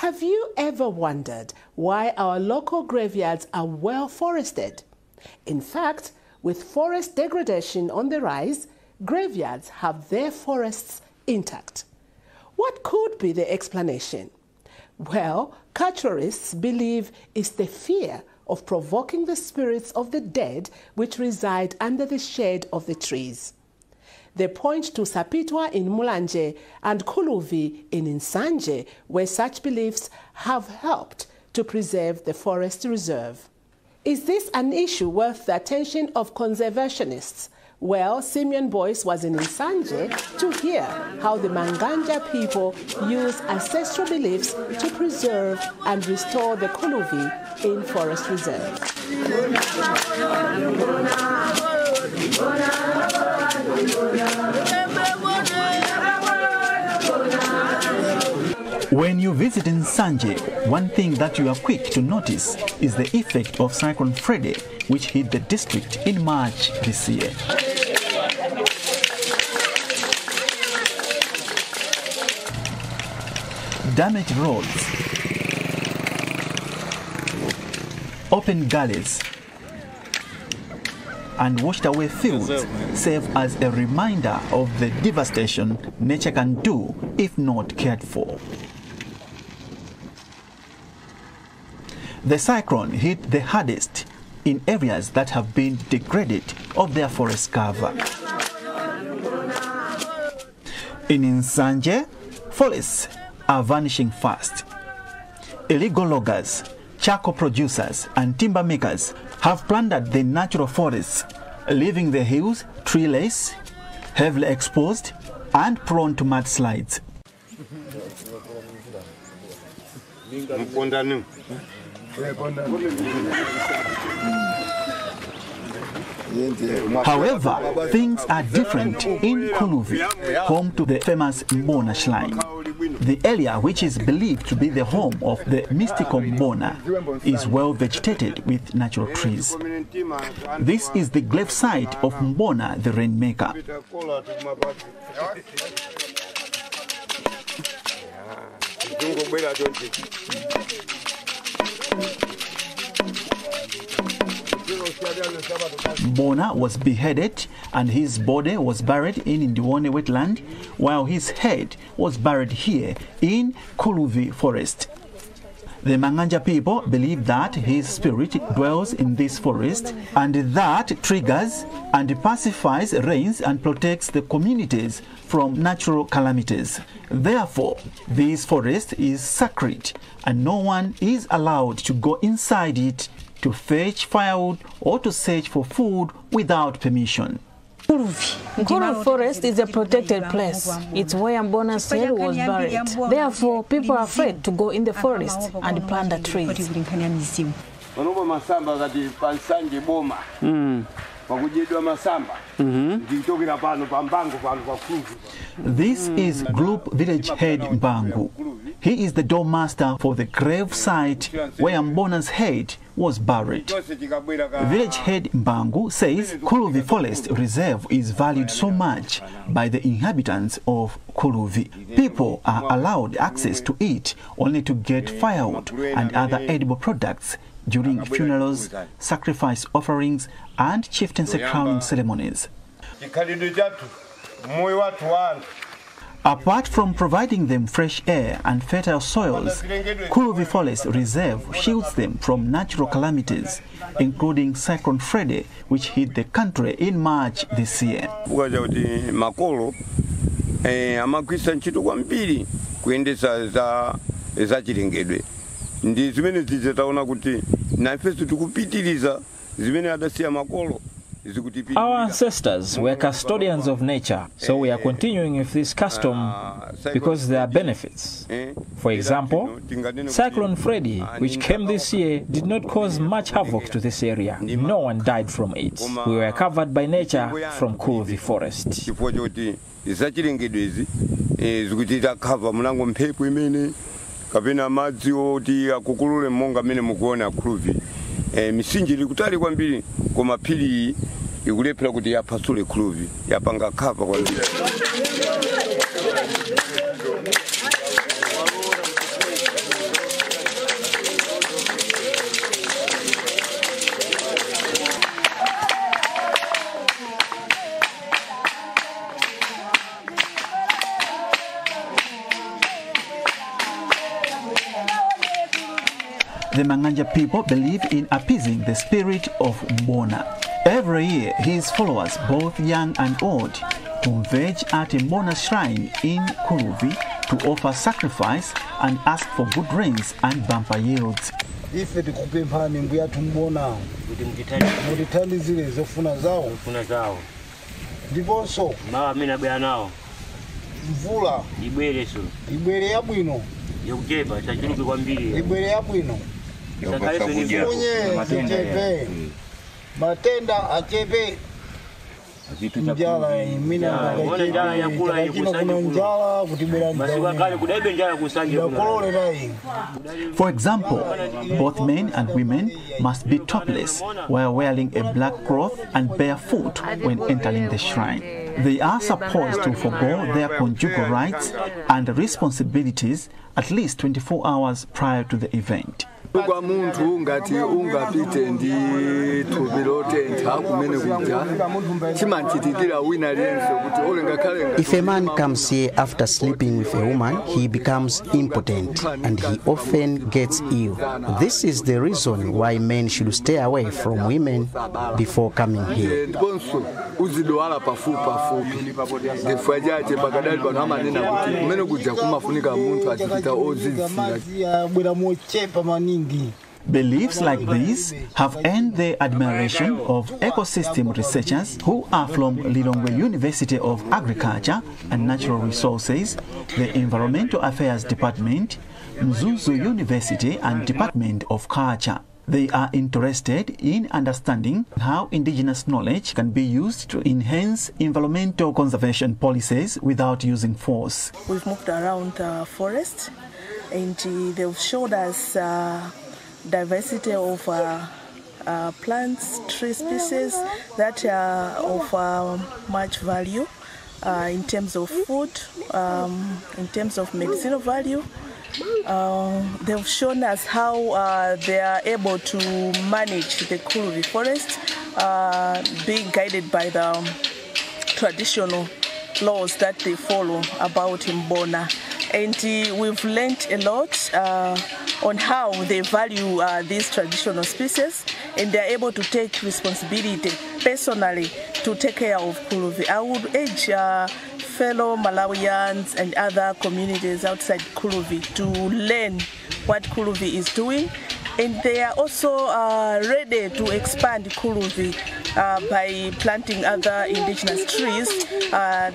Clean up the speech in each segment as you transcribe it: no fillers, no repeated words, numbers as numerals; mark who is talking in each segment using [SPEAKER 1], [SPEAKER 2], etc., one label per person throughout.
[SPEAKER 1] Have you ever wondered why our local graveyards are well forested? In fact, with forest degradation on the rise, graveyards have their forests intact. What could be the explanation? Well, culturalists believe it's the fear of provoking the spirits of the dead which reside under the shade of the trees. They point to Sapitwa in Mulanje and Kuluvi in Nsanje, where such beliefs have helped to preserve the forest reserve. Is this an issue worth the attention of conservationists? Well, Simeon Boyce was in Nsanje to hear how the Manganja people use ancestral beliefs to preserve and restore the Kuluvi in forest reserve.
[SPEAKER 2] When you visit Nsanje, one thing that you are quick to notice is the effect of Cyclone Freddy, which hit the district in March this year. Damaged roads, open gullies, and washed away fields serve as a reminder of the devastation nature can do if not cared for. The cyclone hit the hardest in areas that have been degraded of their forest cover. In Nsanje, forests are vanishing fast. Illegal loggers, charcoal producers and timber makers have plundered the natural forests, leaving the hills treeless, heavily exposed and prone to mudslides. However, things are different in Kuluvi, home to the famous Mbona shrine. The area, which is believed to be the home of the mystical Mbona, is well vegetated with natural trees. This is the gravesite of Mbona, the rainmaker. Mbona was beheaded and his body was buried in Ndiwone wetland, while his head was buried here in Kuluvi forest. The Manganja people believe that his spirit dwells in this forest and that triggers and pacifies rains and protects the communities from natural calamities. Therefore, this forest is sacred and no one is allowed to go inside it to fetch firewood or to search for food without permission.
[SPEAKER 3] Kuluvi Forest is a protected place. It's where Mbona's head was buried. Therefore, people are afraid to go in the forest and plunder trees.
[SPEAKER 2] This is Group Village Head Mbangu. He is the doormaster for the grave site where Mbona's head was buried. Village Head Mbangu says Kuluvi Forest Reserve is valued so much by the inhabitants of Kuluvi. People are allowed access to it only to get firewood and other edible products during funerals, sacrifice offerings, and chieftaincy crowning ceremonies. Apart from providing them fresh air and fertile soils, Kuluvi Forest Reserve shields them from natural calamities, including Cyclone Freddy, which hit the country in March this year.
[SPEAKER 4] Our ancestors were custodians of nature, so we are continuing with this custom because there are benefits. For example, Cyclone Freddy, which came this year, did not cause much havoc to this area. No one died from it. We were covered by nature from Kuluvi Forest.
[SPEAKER 5] Kapena madzi oti akukulule monga mene mukuona Kuluvi misinji likutali kwambiri koma phiri ikulephera kuti yapasule Kuluvi yapanga khapa kwambiri.
[SPEAKER 2] The Manganja people believe in appeasing the spirit of Mbona. Every year, his followers, both young and old, converge at a Mbona shrine in Kuluvi to offer sacrifice and ask for good rains and bumper yields.
[SPEAKER 6] Matenda achepe
[SPEAKER 2] For example, both men and women must be topless while wearing a black cloth and barefoot when entering the shrine. They are supposed to forego their conjugal rights and responsibilities at least 24 hours prior to the event.
[SPEAKER 7] If
[SPEAKER 8] a man comes here after sleeping with a woman, he becomes impotent and he often gets ill. This is the reason why men should stay away from women before coming here.
[SPEAKER 2] Beliefs like these have earned the admiration of ecosystem researchers who are from Lilongwe University of Agriculture and Natural Resources, the Environmental Affairs Department, Mzuzu University and Department of Culture. They are interested in understanding how indigenous knowledge can be used to enhance environmental conservation policies without using force.
[SPEAKER 9] We've moved around the forest and they've showed us diversity of plants, tree species that are of much value in terms of food, in terms of medicinal value. They've shown us how they are able to manage the Kuluvi forest, being guided by the traditional laws that they follow about Mbona. And we've learned a lot on how they value these traditional species, and they're able to take responsibility personally to take care of Kuluvi. I would urge fellow Malawians and other communities outside Kuluvi to learn what Kuluvi is doing, and they are also ready to expand Kuluvi by planting other indigenous trees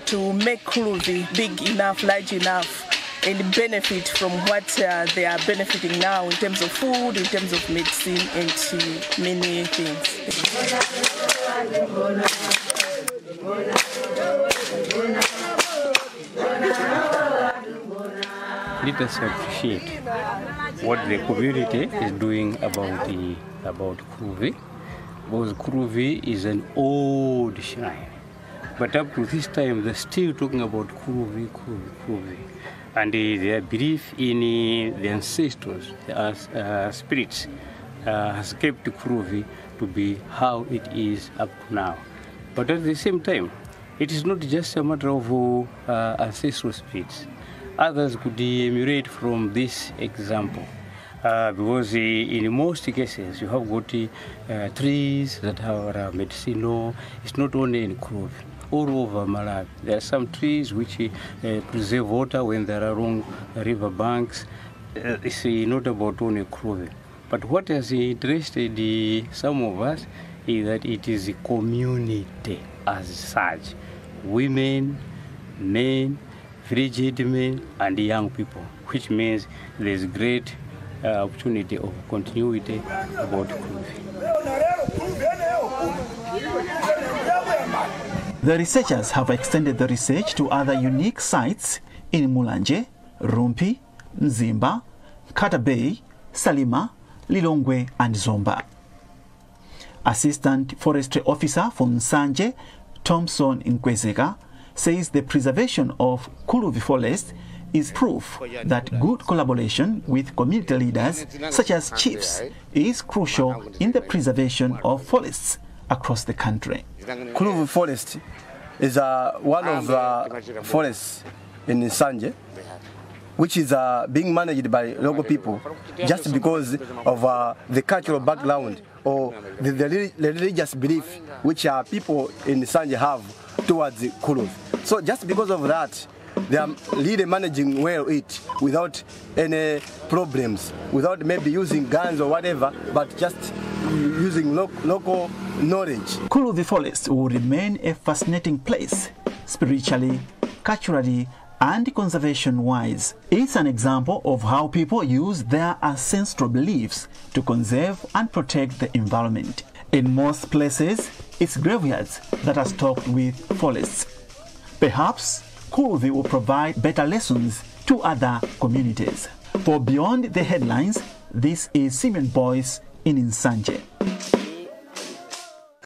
[SPEAKER 9] to make Kuluvi big enough, large enough, and benefit from what they are benefiting now in terms of food, in terms of medicine, and many things.
[SPEAKER 10] Let us appreciate what the community is doing about Kuluvi, because Kuluvi is an old shrine. But up to this time, they're still talking about Kuluvi. And their belief in the ancestors, the spirits, has kept Kuluvi to be how it is up to now. But at the same time, it is not just a matter of ancestral spirits. Others could emulate from this example. Because in most cases, you have got trees that are medicinal. It's not only in Kuluvi. All over Malawi, there are some trees which preserve water when there are along river banks. It's not about only Kuluvi. But what has interested some of us is that it is a community as such. Women, men, village men, and young people, which means there's great opportunity of continuity about Kuluvi.
[SPEAKER 2] The researchers have extended the research to other unique sites in Mulanje, Rumpi, Nzimba, Kata Bay, Salima, Lilongwe, and Zomba. Assistant Forestry Officer from Nsanje, Thompson Nkwezeka, says the preservation of Kuluvi forest is proof that good collaboration with community leaders, such as chiefs, is crucial in the preservation of forests across the country.
[SPEAKER 11] Kuluvi forest is one of the forests in Nsanje,
[SPEAKER 7] which is being managed by local people just because of the cultural background or the religious belief which people in Sanje have towards Kuluvi. So just because of that, they are really managing well it without any problems, without maybe using guns or whatever, but just using local knowledge.
[SPEAKER 2] Kuluvi Forest will remain a fascinating place, spiritually, culturally, and conservation-wise. It's an example of how people use their ancestral beliefs to conserve and protect the environment. In most places, it's graveyards that are stocked with forests. Perhaps Kuluvi will provide better lessons to other communities. For Beyond the Headlines, this is Simeon Boyce in Nsanje.